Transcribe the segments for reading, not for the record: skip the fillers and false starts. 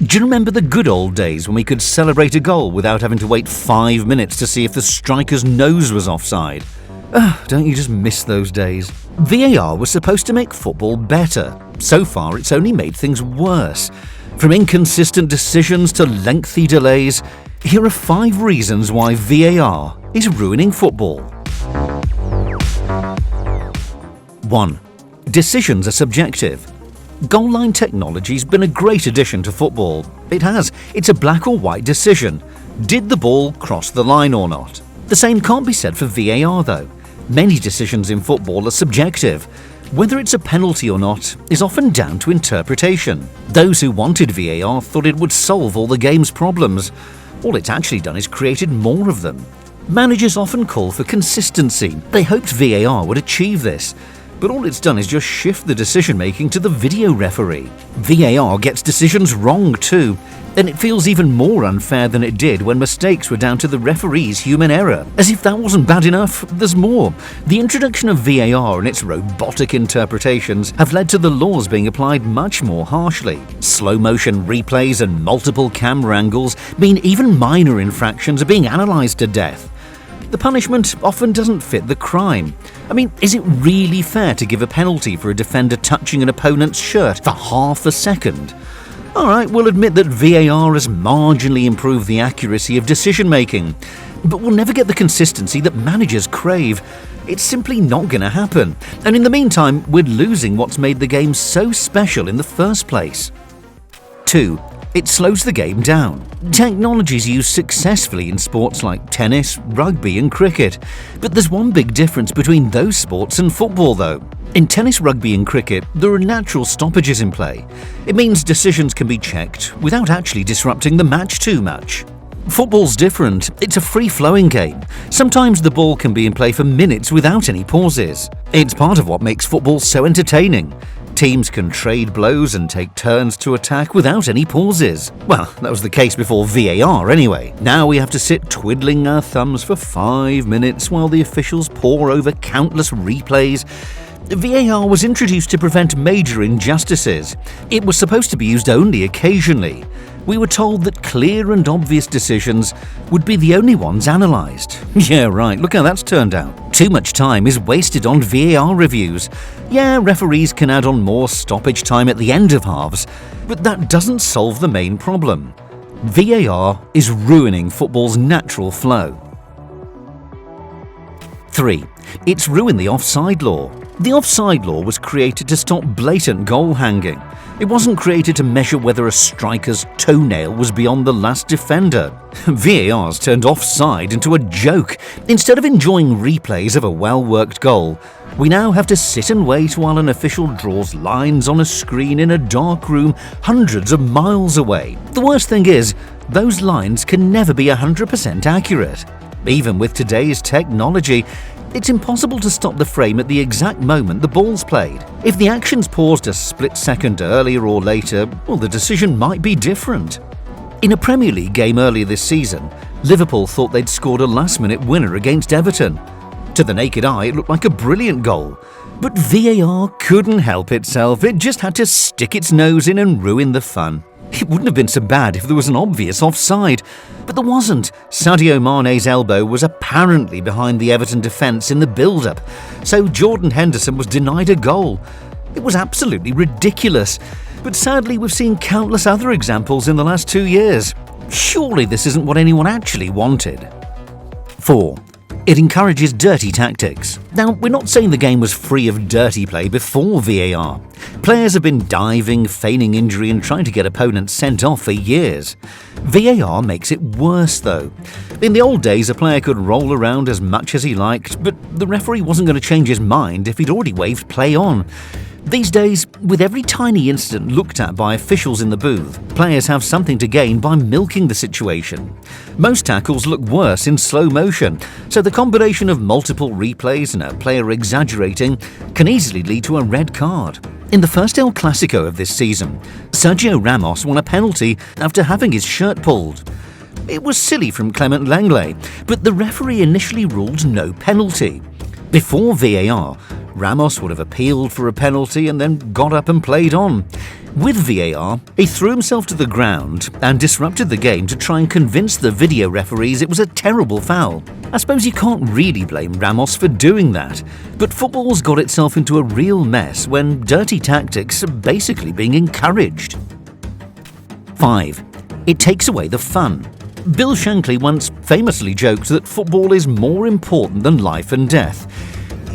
Do you remember the good old days when we could celebrate a goal without having to wait 5 minutes to see if the striker's nose was offside? Don't you just miss those days? VAR was supposed to make football better. So far, it's only made things worse. From inconsistent decisions to lengthy delays, here are 5 reasons why VAR is ruining football. 1. Decisions are subjective. Goal line technology's been a great addition to football. It has. It's a black or white decision. Did the ball cross the line or not? The same can't be said for VAR though. Many decisions in football are subjective. Whether it's a penalty or not is often down to interpretation. Those who wanted VAR thought it would solve all the game's problems. All it's actually done is created more of them. Managers often call for consistency. They hoped VAR would achieve this. But all it's done is just shift the decision-making to the video referee. VAR gets decisions wrong too, and it feels even more unfair than it did when mistakes were down to the referee's human error. As if that wasn't bad enough, there's more. The introduction of VAR and its robotic interpretations have led to the laws being applied much more harshly. Slow-motion replays and multiple camera angles mean even minor infractions are being analysed to death. The punishment often doesn't fit the crime. I mean, is it really fair to give a penalty for a defender touching an opponent's shirt for half a second? Alright, we'll admit that VAR has marginally improved the accuracy of decision-making, but we'll never get the consistency that managers crave. It's simply not going to happen, and in the meantime, we're losing what's made the game so special in the first place. 2. It slows the game down. Technology is used successfully in sports like tennis, rugby and cricket. But there's one big difference between those sports and football though. In tennis, rugby and cricket, there are natural stoppages in play. It means decisions can be checked without actually disrupting the match too much. Football's different. It's a free-flowing game. Sometimes the ball can be in play for minutes without any pauses. It's part of what makes football so entertaining. Teams can trade blows and take turns to attack without any pauses. Well, that was the case before VAR anyway. Now we have to sit twiddling our thumbs for 5 minutes while the officials pore over countless replays. VAR was introduced to prevent major injustices. It was supposed to be used only occasionally. We were told that clear and obvious decisions would be the only ones analysed. Yeah, right, look how that's turned out. Too much time is wasted on VAR reviews. Yeah, referees can add on more stoppage time at the end of halves, but that doesn't solve the main problem. VAR is ruining football's natural flow. 3. It's ruined the offside law. The offside law was created to stop blatant goal hanging. It wasn't created to measure whether a striker's toenail was beyond the last defender. VAR's turned offside into a joke. Instead of enjoying replays of a well-worked goal, we now have to sit and wait while an official draws lines on a screen in a dark room hundreds of miles away. The worst thing is, those lines can never be 100% accurate. Even with today's technology, it's impossible to stop the frame at the exact moment the ball's played. If the action's paused a split second earlier or later, well, the decision might be different. In a Premier League game earlier this season, Liverpool thought they'd scored a last-minute winner against Everton. To the naked eye, it looked like a brilliant goal. But VAR couldn't help itself. It just had to stick its nose in and ruin the fun. It wouldn't have been so bad if there was an obvious offside, but there wasn't. Sadio Mane's elbow was apparently behind the Everton defence in the build-up, so Jordan Henderson was denied a goal. It was absolutely ridiculous, but sadly we've seen countless other examples in the last 2 years. Surely this isn't what anyone actually wanted. 4. It encourages dirty tactics. Now, we're not saying the game was free of dirty play before VAR. Players have been diving, feigning injury and trying to get opponents sent off for years. VAR makes it worse though. In the old days, a player could roll around as much as he liked, but the referee wasn't going to change his mind if he'd already waved play on. These days, with every tiny incident looked at by officials in the booth, players have something to gain by milking the situation. Most tackles look worse in slow motion, so the combination of multiple replays and a player exaggerating can easily lead to a red card. In the first El Clasico of this season, Sergio Ramos won a penalty after having his shirt pulled. It was silly from Clement Lenglet, but the referee initially ruled no penalty. Before VAR, Ramos would have appealed for a penalty and then got up and played on. With VAR, he threw himself to the ground and disrupted the game to try and convince the video referees it was a terrible foul. I suppose you can't really blame Ramos for doing that, but football's got itself into a real mess when dirty tactics are basically being encouraged. 5. It takes away the fun. Bill Shankly once famously joked that football is more important than life and death.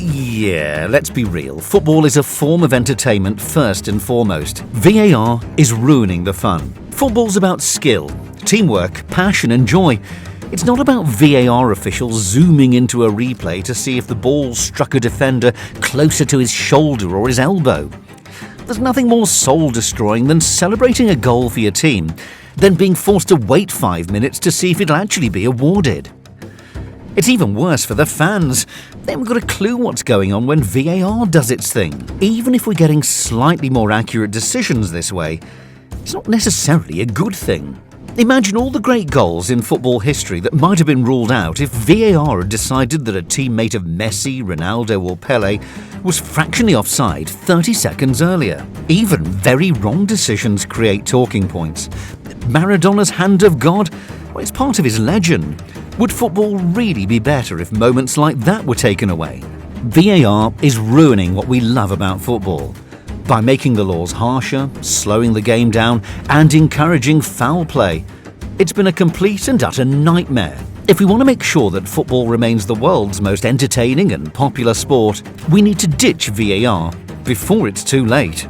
Yeah, let's be real. Football is a form of entertainment first and foremost. VAR is ruining the fun. Football's about skill, teamwork, passion and joy. It's not about VAR officials zooming into a replay to see if the ball struck a defender closer to his shoulder or his elbow. There's nothing more soul-destroying than celebrating a goal for your team, then being forced to wait 5 minutes to see if it'll actually be awarded. It's even worse for the fans. They haven't got a clue what's going on when VAR does its thing. Even if we're getting slightly more accurate decisions this way, it's not necessarily a good thing. Imagine all the great goals in football history that might have been ruled out if VAR had decided that a teammate of Messi, Ronaldo or Pelé was fractionally offside 30 seconds earlier. Even very wrong decisions create talking points. Maradona's hand of God? Well, it's part of his legend. Would football really be better if moments like that were taken away? VAR is ruining what we love about football. By making the laws harsher, slowing the game down and encouraging foul play, it's been a complete and utter nightmare. If we want to make sure that football remains the world's most entertaining and popular sport, we need to ditch VAR before it's too late.